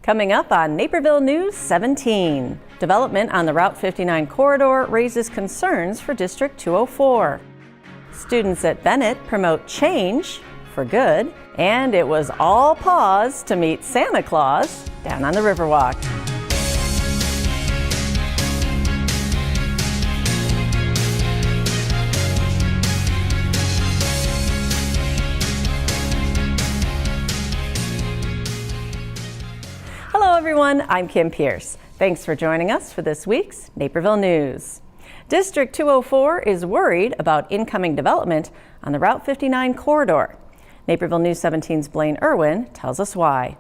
Coming up on Naperville News 17, development on the Route 59 corridor raises concerns for District 204. Students at Bennett promote change for good, and it was all pause to meet Santa Claus down on the Riverwalk. Hello everyone, I'm Kim Pierce. Thanks for joining us for this week's Naperville News. District 204 is worried about incoming development on the Route 59 corridor. Naperville News 17's Blaine Irwin tells us why.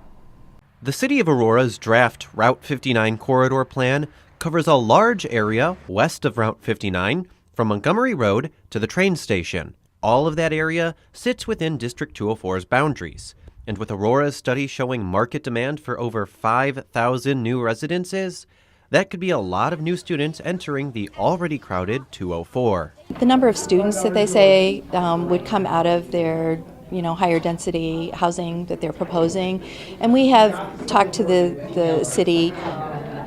The City of Aurora's draft Route 59 corridor plan covers a large area west of Route 59 from Montgomery Road to the train station. All of that area sits within District 204's boundaries. And with Aurora's study showing market demand for over 5,000 new residences, that could be a lot of new students entering the already crowded 204. The number of students that they say would come out of their higher density housing that they're proposing. And we have talked to the city,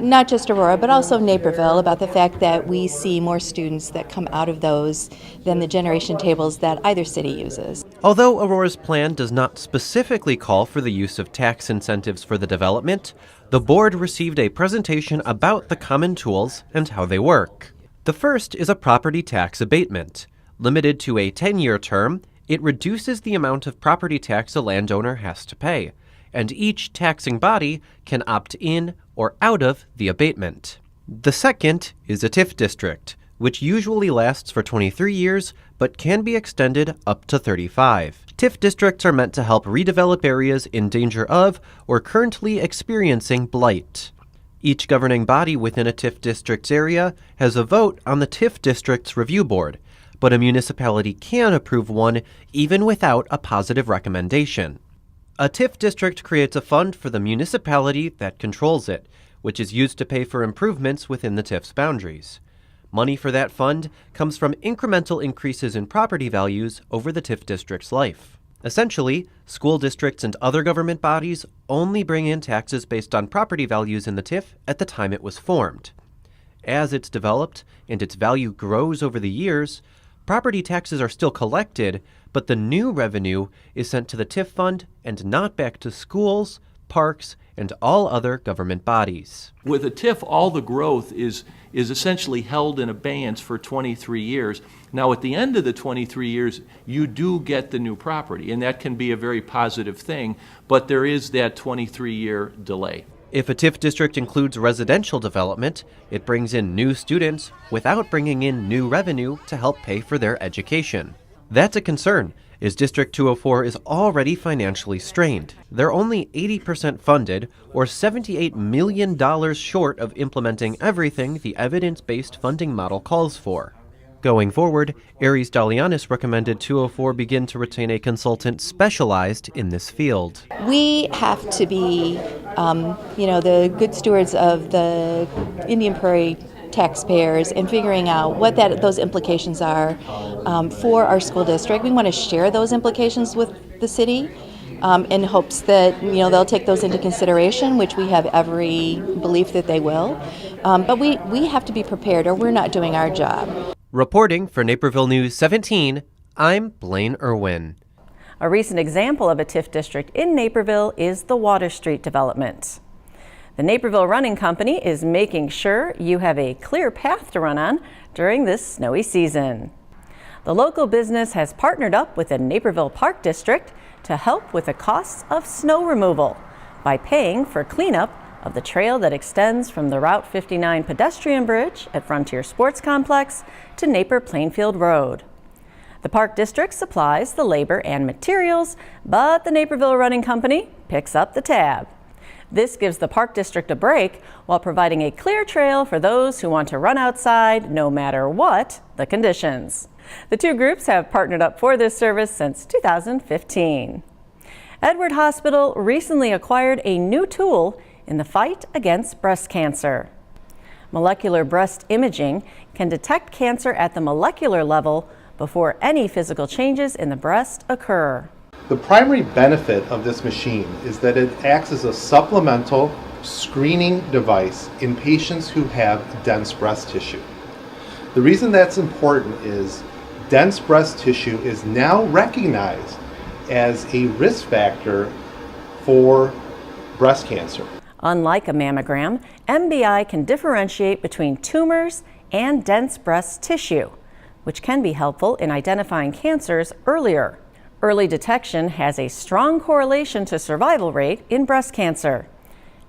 not just Aurora, but also Naperville, about the fact that we see more students that come out of those than the generation tables that either city uses. Although Aurora's plan does not specifically call for the use of tax incentives for the development, the board received a presentation about the common tools and how they work. The first is a property tax abatement. Limited to a 10-year term, it reduces the amount of property tax a landowner has to pay, and each taxing body can opt in or out of the abatement. The second is a TIF district, which usually lasts for 23 years but can be extended up to 35. TIF districts are meant to help redevelop areas in danger of or currently experiencing blight. Each governing body within a TIF district's area has a vote on the TIF district's review board, but a municipality can approve one even without a positive recommendation. A TIF district creates a fund for the municipality that controls it, which is used to pay for improvements within the TIF's boundaries. Money for that fund comes from incremental increases in property values over the TIF district's life. Essentially, school districts and other government bodies only bring in taxes based on property values in the TIF at the time it was formed. As it's developed and its value grows over the years, property taxes are still collected, but the new revenue is sent to the TIF fund and not back to schools, parks, and all other government bodies. With a TIF, all the growth is essentially held in abeyance for 23 years. Now, at the end of the 23 years, you do get the new property, and that can be a very positive thing, but there is that 23-year delay. If a TIF district includes residential development, it brings in new students without bringing in new revenue to help pay for their education. That's a concern, as District 204 is already financially strained. They're only 80% funded, or $78 million short of implementing everything the evidence-based funding model calls for. Going forward, Aries Dalianis recommended 204 begin to retain a consultant specialized in this field. We have to be, the good stewards of the Indian Prairie taxpayers and figuring out what those implications are for our school district. We want to share those implications with the city in hopes that they'll take those into consideration, which we have every belief that they will. But we have to be prepared, or we're not doing our job. Reporting for Naperville News 17, I'm Blaine Irwin. A recent example of a TIF district in Naperville is the Water Street development. The Naperville Running Company is making sure you have a clear path to run on during this snowy season. The local business has partnered up with the Naperville Park District to help with the costs of snow removal by paying for cleanup of the trail that extends from the Route 59 pedestrian bridge at Frontier Sports Complex to Naper Plainfield Road. The Park District supplies the labor and materials, but the Naperville Running Company picks up the tab. This gives the Park District a break while providing a clear trail for those who want to run outside no matter what the conditions. The two groups have partnered up for this service since 2015. Edward Hospital recently acquired a new tool in the fight against breast cancer. Molecular breast imaging can detect cancer at the molecular level before any physical changes in the breast occur. The primary benefit of this machine is that it acts as a supplemental screening device in patients who have dense breast tissue. The reason that's important is dense breast tissue is now recognized as a risk factor for breast cancer. Unlike a mammogram, MBI can differentiate between tumors and dense breast tissue, which can be helpful in identifying cancers earlier. Early detection has a strong correlation to survival rate in breast cancer.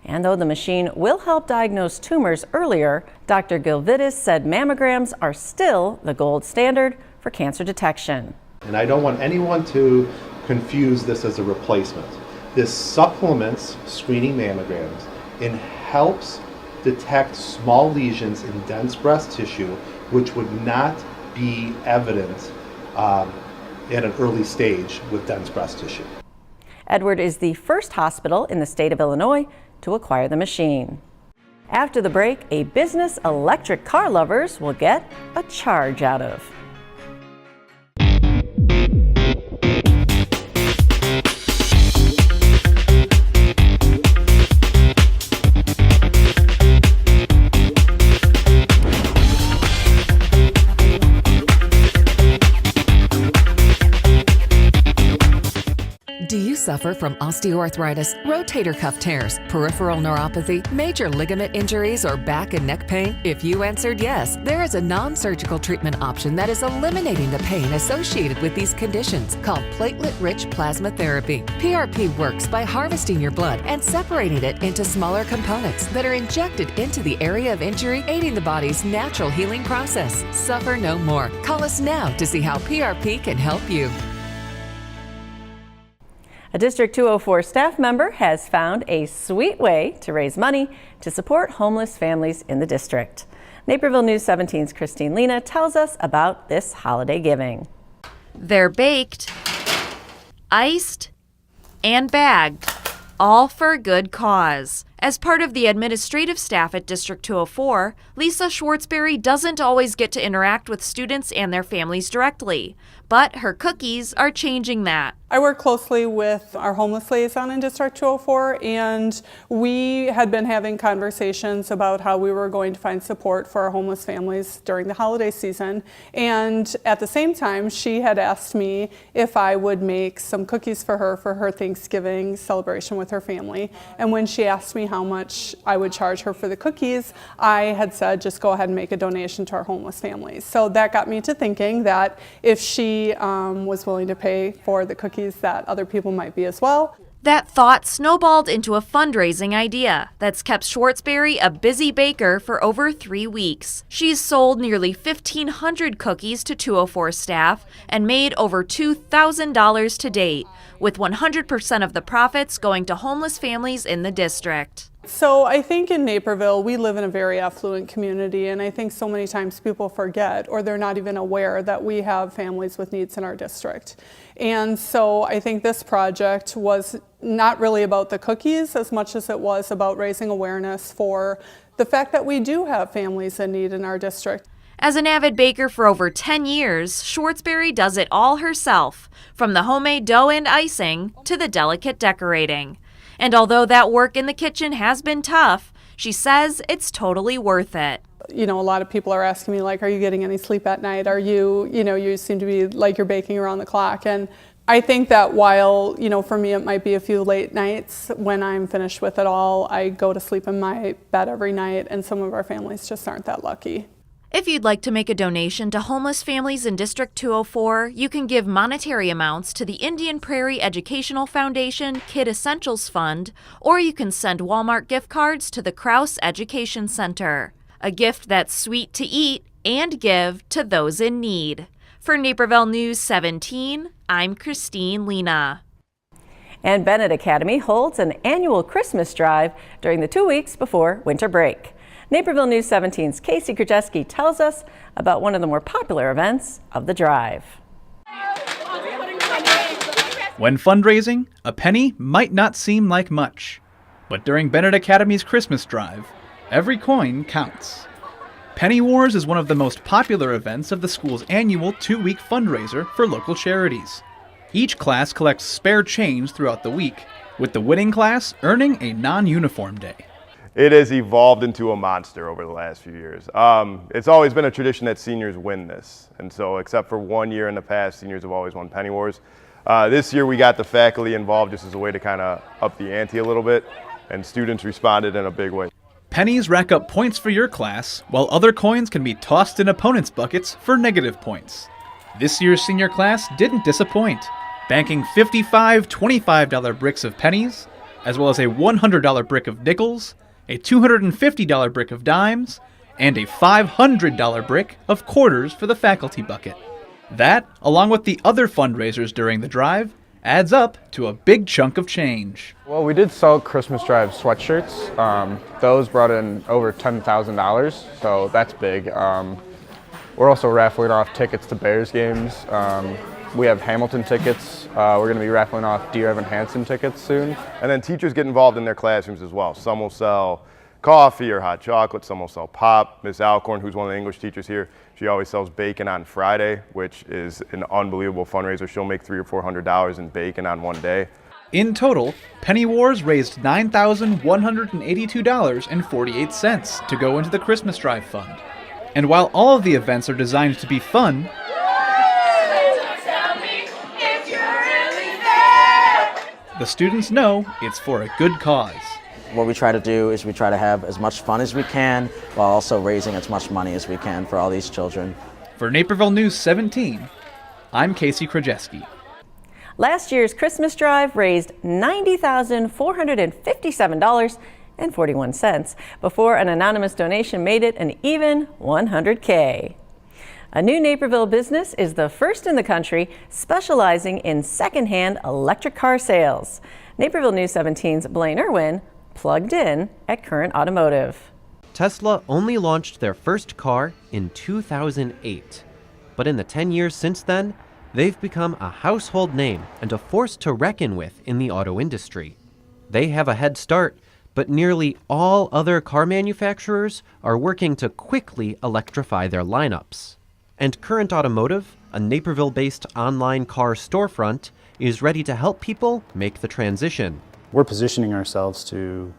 And though the machine will help diagnose tumors earlier, Dr. Gilvidis said mammograms are still the gold standard for cancer detection. And I don't want anyone to confuse this as a replacement. This supplements screening mammograms and helps detect small lesions in dense breast tissue, which would not be evident at an early stage with dense breast tissue. Edward is the first hospital in the state of Illinois to acquire the machine. After the break, a business electric car lovers will get a charge out of. Do you suffer from osteoarthritis, rotator cuff tears, peripheral neuropathy, major ligament injuries, or back and neck pain? If you answered yes, there is a non-surgical treatment option that is eliminating the pain associated with these conditions called platelet-rich plasma therapy. PRP works by harvesting your blood and separating it into smaller components that are injected into the area of injury, aiding the body's natural healing process. Suffer no more. Call us now to see how PRP can help you. A District 204 staff member has found a sweet way to raise money to support homeless families in the district. Naperville News 17's Christine Lena tells us about this holiday giving. They're baked, iced, and bagged, all for a good cause. As part of the administrative staff at District 204, Lisa Schwartzberry doesn't always get to interact with students and their families directly, but her cookies are changing that. I work closely with our homeless liaison in District 204, and we had been having conversations about how we were going to find support for our homeless families during the holiday season. And at the same time, she had asked me if I would make some cookies for her Thanksgiving celebration with her family. And when she asked me how much I would charge her for the cookies, I had said just go ahead and make a donation to our homeless families. So that got me to thinking that if she was willing to pay for the cookies, that other people might be as well. That thought snowballed into a fundraising idea that's kept Schwartzberry a busy baker for over 3 weeks. She's sold nearly 1,500 cookies to 204 staff and made over $2,000 to date, with 100% of the profits going to homeless families in the district. So I think in Naperville, we live in a very affluent community, and I think so many times people forget or they're not even aware that we have families with needs in our district. And so I think this project was not really about the cookies as much as it was about raising awareness for the fact that we do have families in need in our district. As an avid baker for over 10 years, Schwartzberry does it all herself, from the homemade dough and icing to the delicate decorating. And although that work in the kitchen has been tough, she says it's totally worth it. You know, a lot of people are asking me, like, are you getting any sleep at night? Are you seem to be like you're baking around the clock. And I think that while, for me it might be a few late nights, when I'm finished with it all, I go to sleep in my bed every night, and some of our families just aren't that lucky. If you'd like to make a donation to homeless families in District 204, you can give monetary amounts to the Indian Prairie Educational Foundation Kid Essentials Fund, or you can send Walmart gift cards to the Krause Education Center. A gift that's sweet to eat and give to those in need. For Naperville News 17, I'm Christine Lena. And Bennett Academy holds an annual Christmas drive during the 2 weeks before winter break. Naperville News 17's Casey Krajewski tells us about one of the more popular events of the drive. When fundraising, a penny might not seem like much. But during Bennett Academy's Christmas drive, every coin counts. Penny Wars is one of the most popular events of the school's annual 2-week fundraiser for local charities. Each class collects spare change throughout the week, with the winning class earning a non-uniform day. It has evolved into a monster over the last few years. It's always been a tradition that seniors win this. And so except for 1 year in the past, seniors have always won Penny Wars. This year we got the faculty involved just as a way to kind of up the ante a little bit, and students responded in a big way. Pennies rack up points for your class, while other coins can be tossed in opponents' buckets for negative points. This year's senior class didn't disappoint, banking 55 $25 bricks of pennies, as well as a $100 brick of nickels, a $250 brick of dimes, and a $500 brick of quarters for the faculty bucket. That, along with the other fundraisers during the drive, adds up to a big chunk of change. Well, we did sell Christmas Drive sweatshirts. Those brought in over $10,000, so that's big. We're also raffling off tickets to Bears games. We have Hamilton tickets. We're going to be raffling off Dear Evan Hansen tickets soon. And then teachers get involved in their classrooms as well. Some will sell coffee or hot chocolate, some will sell pop. Miss Alcorn, who's one of the English teachers here, she always sells bacon on Friday, which is an unbelievable fundraiser. She'll make $300 or $400 in bacon on one day. In total, Penny Wars raised $9,182.48 to go into the Christmas Drive Fund. And while all of the events are designed to be fun, the students know it's for a good cause. What we try to do is we try to have as much fun as we can while also raising as much money as we can for all these children. For Naperville News 17, I'm Casey Krajewski. Last year's Christmas Drive raised $90,457.41 before an anonymous donation made it an even $100K. A new Naperville business is the first in the country specializing in secondhand electric car sales. Naperville News 17's Blaine Irwin plugged in at Current Automotive. Tesla only launched their first car in 2008, but in the 10 years since then, they've become a household name and a force to reckon with in the auto industry. They have a head start, but nearly all other car manufacturers are working to quickly electrify their lineups. And Current Automotive, a Naperville-based online car storefront, is ready to help people make the transition. We're positioning ourselves to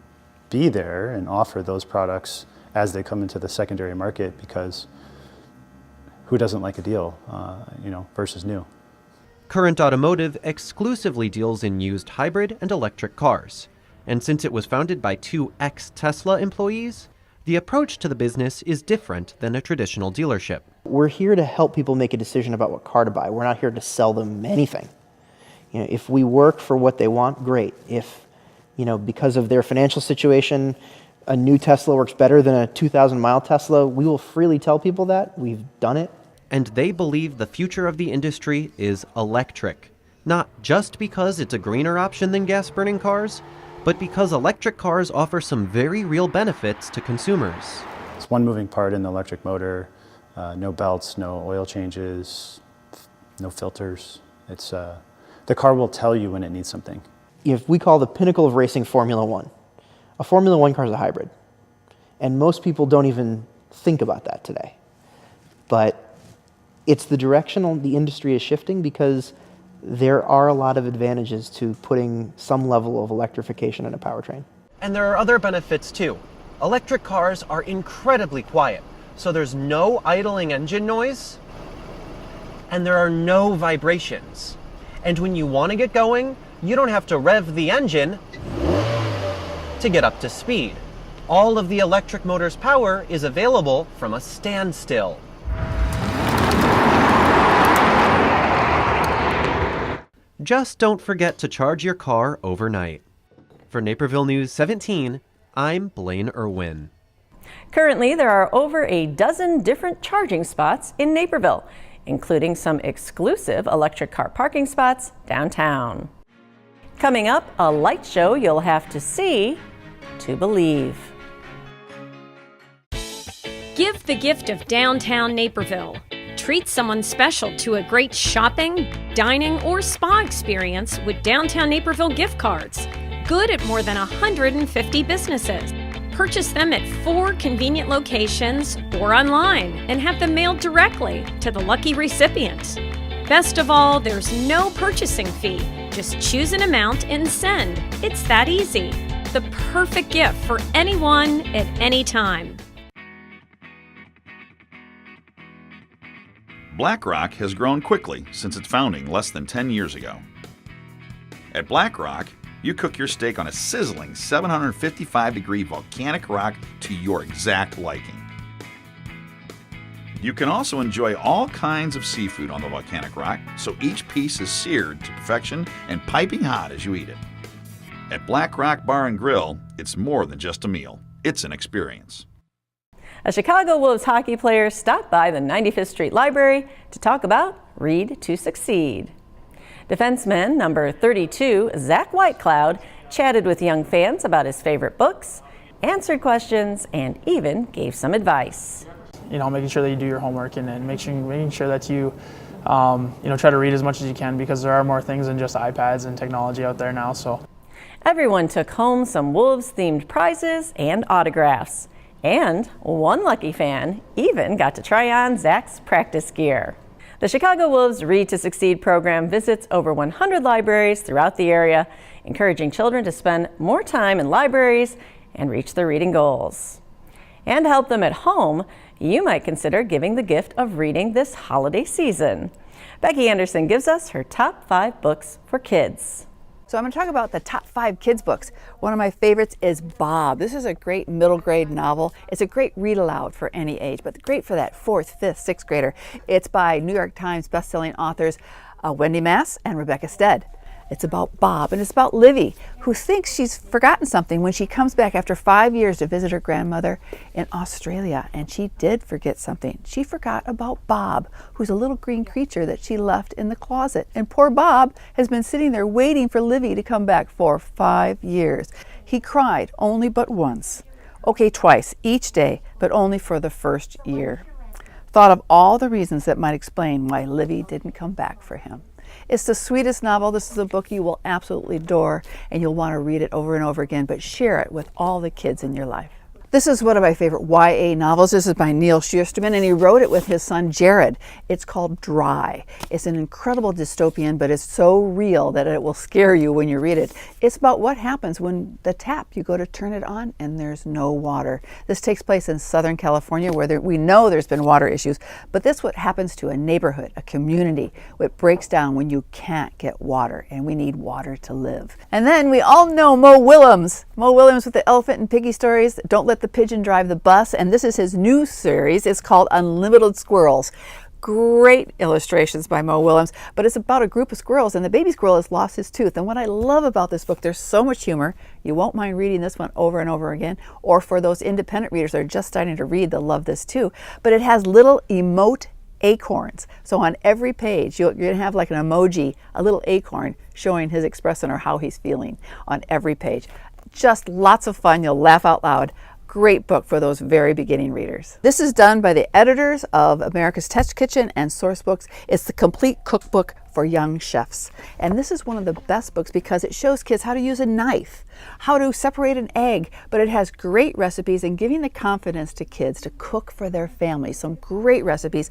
be there and offer those products as they come into the secondary market, because who doesn't like a deal, versus new? Current Automotive exclusively deals in used hybrid and electric cars. And since it was founded by two ex-Tesla employees, the approach to the business is different than a traditional dealership. We're here to help people make a decision about what car to buy. We're not here to sell them anything. If we work for what they want, great. If, because of their financial situation, a new Tesla works better than a 2,000-mile Tesla, we will freely tell people that. We've done it. And they believe the future of the industry is electric. Not just because it's a greener option than gas-burning cars, but because electric cars offer some very real benefits to consumers. It's one moving part in the electric motor, no belts, no oil changes, no filters. It's the car will tell you when it needs something. If we call the pinnacle of racing Formula One, a Formula One car is a hybrid. And most people don't even think about that today. But it's the direction the industry is shifting, because there are a lot of advantages to putting some level of electrification in a powertrain. And there are other benefits too. Electric cars are incredibly quiet, so there's no idling engine noise, and there are no vibrations. And when you want to get going, you don't have to rev the engine to get up to speed. All of the electric motor's power is available from a standstill. Just don't forget to charge your car overnight. For Naperville News 17, I'm Blaine Irwin. Currently, there are over a dozen different charging spots in Naperville, including some exclusive electric car parking spots downtown. Coming up, a light show you'll have to see to believe. Give the gift of downtown Naperville. Treat someone special to a great shopping, dining, or spa experience with Downtown Naperville gift cards. Good at more than 150 businesses. Purchase them at 4 convenient locations or online and have them mailed directly to the lucky recipients. Best of all, there's no purchasing fee. Just choose an amount and send. It's that easy. The perfect gift for anyone at any time. BlackRock has grown quickly since its founding less than 10 years ago. At BlackRock, you cook your steak on a sizzling 755-degree volcanic rock to your exact liking. You can also enjoy all kinds of seafood on the volcanic rock, so each piece is seared to perfection and piping hot as you eat it. At Black Rock Bar and Grill, it's more than just a meal. It's an experience. A Chicago Wolves hockey player stopped by the 95th Street Library to talk about Read to Succeed. Defenseman number 32, Zach Whitecloud, chatted with young fans about his favorite books, answered questions, and even gave some advice. Making sure that you do your homework and making sure that you, try to read as much as you can, because there are more things than just iPads and technology out there now. So everyone took home some Wolves-themed prizes and autographs. And one lucky fan even got to try on Zach's practice gear. The Chicago Wolves Read to Succeed program visits over 100 libraries throughout the area, encouraging children to spend more time in libraries and reach their reading goals. And to help them at home, you might consider giving the gift of reading this holiday season. Becky Anderson gives us her top 5 books for kids. So I'm going to talk about the top 5 kids books. One of my favorites is Bob. This is a great middle grade novel. It's a great read aloud for any age, but great for that 4th, 5th, 6th grader. It's by New York Times bestselling authors Wendy Mass and Rebecca Stead. It's about Bob, and it's about Livy, who thinks she's forgotten something when she comes back after 5 years to visit her grandmother in Australia. And she did forget something. She forgot about Bob, who's a little green creature that she left in the closet. And poor Bob has been sitting there waiting for Livy to come back for 5 years. He cried only but once. Okay, twice, each day, but only for the first year. Thought of all the reasons that might explain why Livy didn't come back for him. It's the sweetest novel. This is a book you will absolutely adore, and you'll want to read it over and over again, but share it with all the kids in your life. This is one of my favorite YA novels. This is by Neil Shusterman, and he wrote it with his son Jared. It's called Dry. It's an incredible dystopian, but it's so real that it will scare you when you read it. It's about what happens when the tap, you go to turn it on and there's no water. This takes place in Southern California, where we know there's been water issues, but this is what happens to a neighborhood, a community. It breaks down when you can't get water, and we need water to live. And then we all know Mo Willems. Mo Willems with the Elephant and Piggy stories. Don't let the pigeon drive the bus, and this is his new series. It's called Unlimited Squirrels. Great illustrations by Mo Willems, but it's about a group of squirrels, and the baby squirrel has lost his tooth. And what I love about this book, there's so much humor. You won't mind reading this one over and over again, or for those independent readers that are just starting to read, they'll love this too. But it has little emote acorns. So on every page, you're going to have like an emoji, a little acorn showing his expression or how he's feeling on every page. Just lots of fun. You'll laugh out loud. Great book for those very beginning readers. This is done by the editors of America's Test Kitchen and Source Books. It's the complete cookbook for young chefs. And this is one of the best books because it shows kids how to use a knife, how to separate an egg, but it has great recipes and giving the confidence to kids to cook for their families. Some great recipes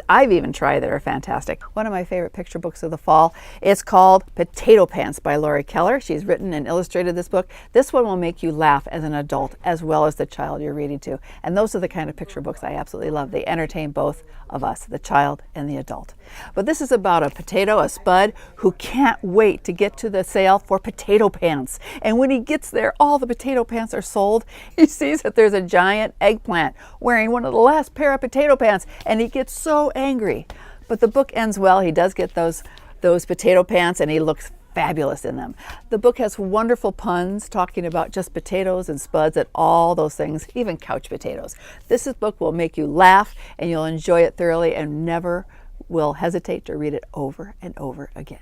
I've even tried that are fantastic. One of my favorite picture books of the fall, it's called Potato Pants by Lori Keller. She's written and illustrated this book. This one will make you laugh as an adult as well as the child you're reading to. And those are the kind of picture books I absolutely love. They entertain both of us, the child and the adult. But this is about a spud, who can't wait to get to the sale for potato pants. And when he gets there, all the potato pants are sold. He sees that there's a giant eggplant wearing one of the last pair of potato pants, and he gets so angry. But the book ends well. He does get those potato pants, and he looks fabulous in them. The book has wonderful puns talking about just potatoes and spuds and all those things, even couch potatoes. This book will make you laugh, and you'll enjoy it thoroughly and never will hesitate to read it over and over again.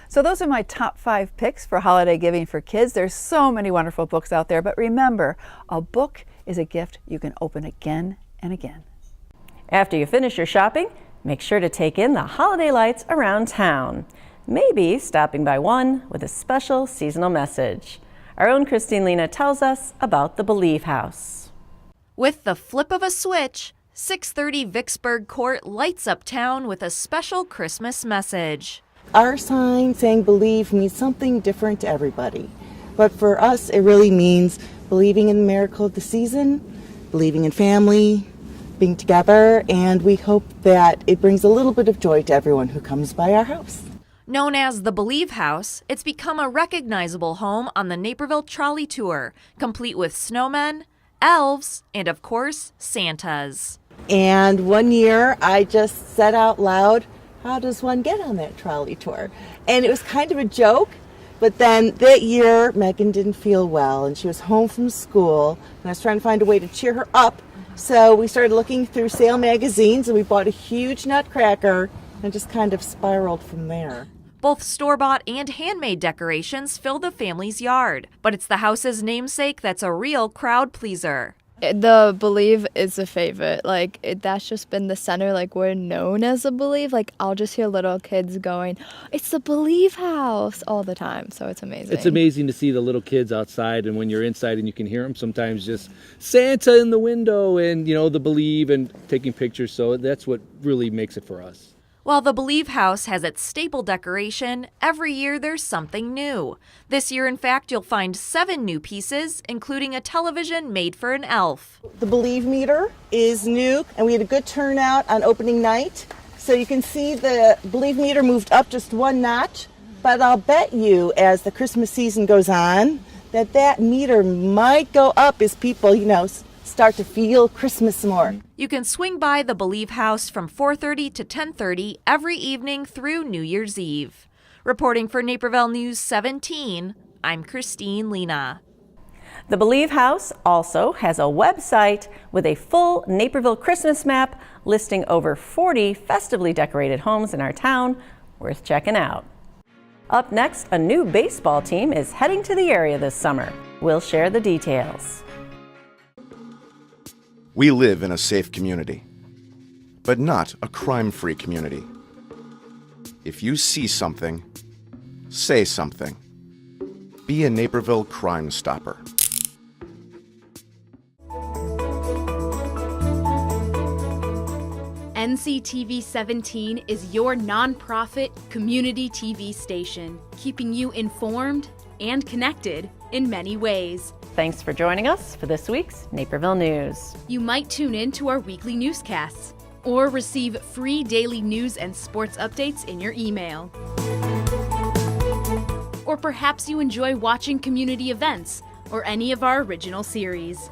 So those are my top 5 picks for holiday giving for kids. There's so many wonderful books out there, but remember, a book is a gift you can open again and again. After you finish your shopping, make sure to take in the holiday lights around town. Maybe stopping by one with a special seasonal message. Our own Christine Lena tells us about the Believe House. With the flip of a switch, 630 Vicksburg Court lights up town with a special Christmas message. Our sign saying believe means something different to everybody. But for us, it really means believing in the miracle of the season, believing in family, being together, and we hope that it brings a little bit of joy to everyone who comes by our house. Known as the Believe House, it's become a recognizable home on the Naperville Trolley Tour, complete with snowmen, elves, and of course, Santas. And one year I just said out loud, how does one get on that trolley tour? And it was kind of a joke, but then that year Megan didn't feel well and she was home from school and I was trying to find a way to cheer her up. So we started looking through sale magazines and we bought a huge nutcracker and just kind of spiraled from there. Both store-bought and handmade decorations fill the family's yard, but it's the house's namesake that's a real crowd pleaser. The Believe is a favorite. That's just been the center. We're known as a Believe. I'll just hear little kids going, "It's the Believe House," all the time. So it's amazing. It's amazing to see the little kids outside, and when you're inside and you can hear them, sometimes just Santa in the window and, the Believe and taking pictures. So that's what really makes it for us. While the Believe House has its staple decoration, every year there's something new. This year, in fact, you'll find 7 new pieces, including a television made for an elf. The Believe meter is new, and we had a good turnout on opening night. So you can see the Believe meter moved up just one notch, but I'll bet you as the Christmas season goes on that meter might go up as people, start to feel Christmas more. You can swing by the Believe House from 4:30 to 10:30 every evening through New Year's Eve. Reporting for Naperville News 17, I'm Christine Lena. The Believe House also has a website with a full Naperville Christmas map listing over 40 festively decorated homes in our town, worth checking out. Up next, a new baseball team is heading to the area this summer. We'll share the details. We live in a safe community, but not a crime-free community. If you see something, say something. Be a Naperville Crime Stopper. NCTV 17 is your nonprofit community TV station, keeping you informed and connected in many ways. Thanks for joining us for this week's Naperville News. You might tune in to our weekly newscasts or receive free daily news and sports updates in your email. Or perhaps you enjoy watching community events or any of our original series.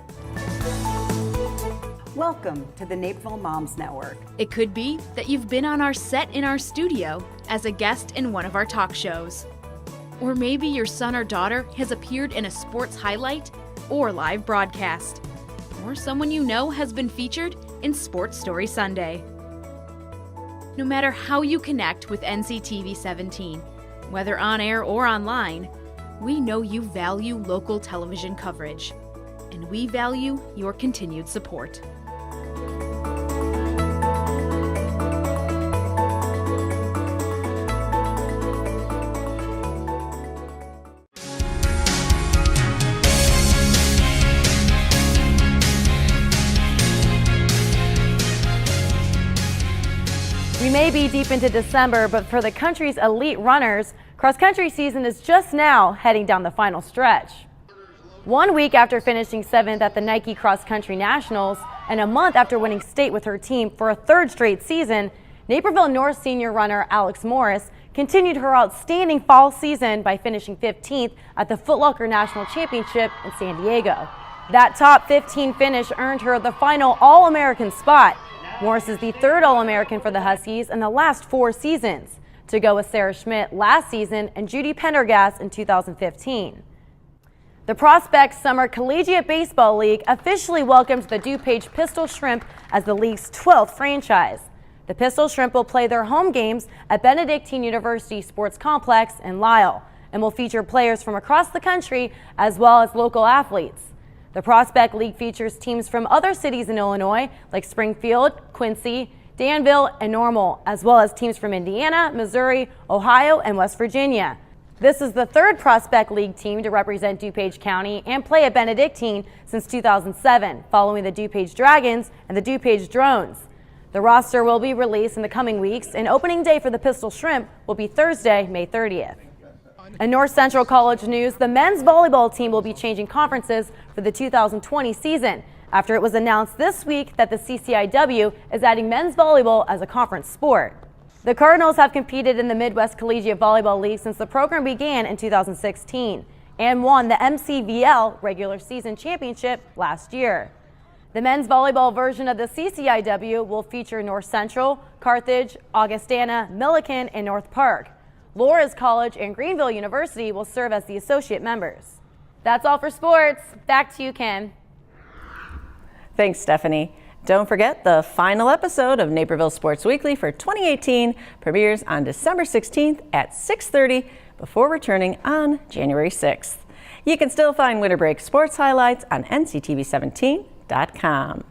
Welcome to the Naperville Moms Network. It could be that you've been on our set in our studio as a guest in one of our talk shows. Or maybe your son or daughter has appeared in a sports highlight or live broadcast. Or someone you know has been featured in Sports Story Sunday. No matter how you connect with NCTV 17, whether on air or online, we know you value local television coverage, and we value your continued support. We may be deep into December, but for the country's elite runners, cross-country season is just now heading down the final stretch. 1 week after finishing 7th at the Nike Cross Country Nationals, and a month after winning state with her team for a 3rd straight season, Naperville North senior runner Alex Morris continued her outstanding fall season by finishing 15th at the Foot Locker National Championship in San Diego. That top 15 finish earned her the final All-American spot. Morris is the 3rd All-American for the Huskies in the last 4 seasons, to go with Sarah Schmidt last season and Judy Pendergast in 2015. The Prospect Summer Collegiate Baseball League officially welcomed the DuPage Pistol Shrimp as the league's 12th franchise. The Pistol Shrimp will play their home games at Benedictine University Sports Complex in Lisle and will feature players from across the country as well as local athletes. The Prospect League features teams from other cities in Illinois like Springfield, Quincy, Danville, and Normal, as well as teams from Indiana, Missouri, Ohio, and West Virginia. This is the third Prospect League team to represent DuPage County and play at Benedictine since 2007, following the DuPage Dragons and the DuPage Drones. The roster will be released in the coming weeks, and opening day for the Pistol Shrimp will be Thursday, May 30th. In North Central College news, the men's volleyball team will be changing conferences for the 2020 season after it was announced this week that the CCIW is adding men's volleyball as a conference sport. The Cardinals have competed in the Midwest Collegiate Volleyball League since the program began in 2016 and won the MCVL regular season championship last year. The men's volleyball version of the CCIW will feature North Central, Carthage, Augustana, Milliken, and North Park. Loras College and Greenville University will serve as the associate members. That's all for sports. Back to you, Ken. Thanks, Stephanie. Don't forget, the final episode of Naperville Sports Weekly for 2018 premieres on December 16th at 6:30 before returning on January 6th. You can still find winter break sports highlights on nctv17.com.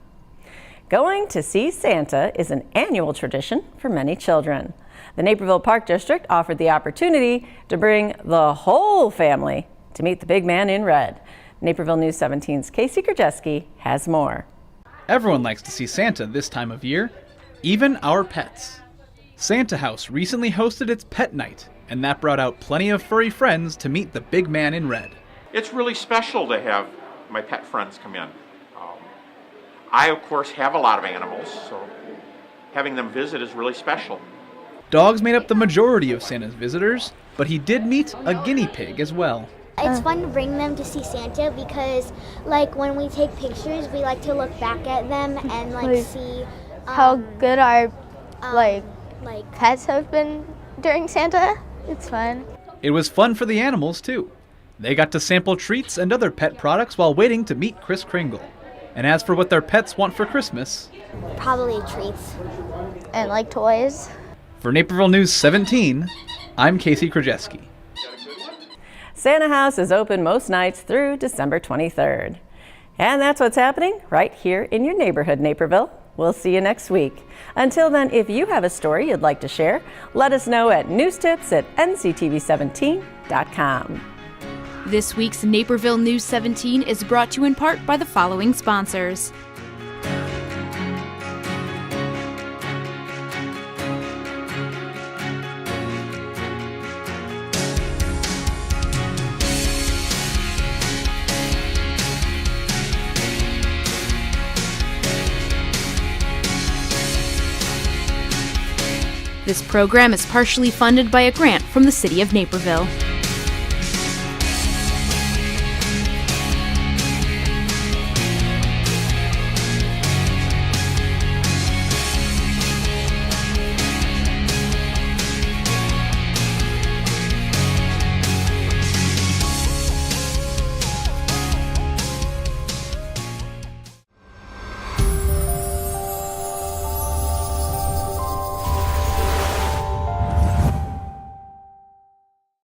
Going to see Santa is an annual tradition for many children. The Naperville Park District offered the opportunity to bring the whole family to meet the big man in red. Naperville News 17's Casey Krajewski has more. Everyone likes to see Santa this time of year, even our pets. Santa House recently hosted its pet night, and that brought out plenty of furry friends to meet the big man in red. It's really special to have my pet friends come in. I, of course, have a lot of animals, so having them visit is really special. Dogs made up the majority of Santa's visitors, but he did meet a guinea pig as well. It's fun to bring them to see Santa because, like, when we take pictures, we like to look back at them and, like see how good our pets have been during Santa. It's fun. It was fun for the animals, too. They got to sample treats and other pet products while waiting to meet Kris Kringle. And as for what their pets want for Christmas, probably treats. And, like, toys. For Naperville News 17, I'm Casey Krajewski. Santa House is open most nights through December 23rd. And that's what's happening right here in your neighborhood, Naperville. We'll see you next week. Until then, if you have a story you'd like to share, let us know at newstips@nctv17.com. This week's Naperville News 17 is brought to you in part by the following sponsors. This program is partially funded by a grant from the City of Naperville.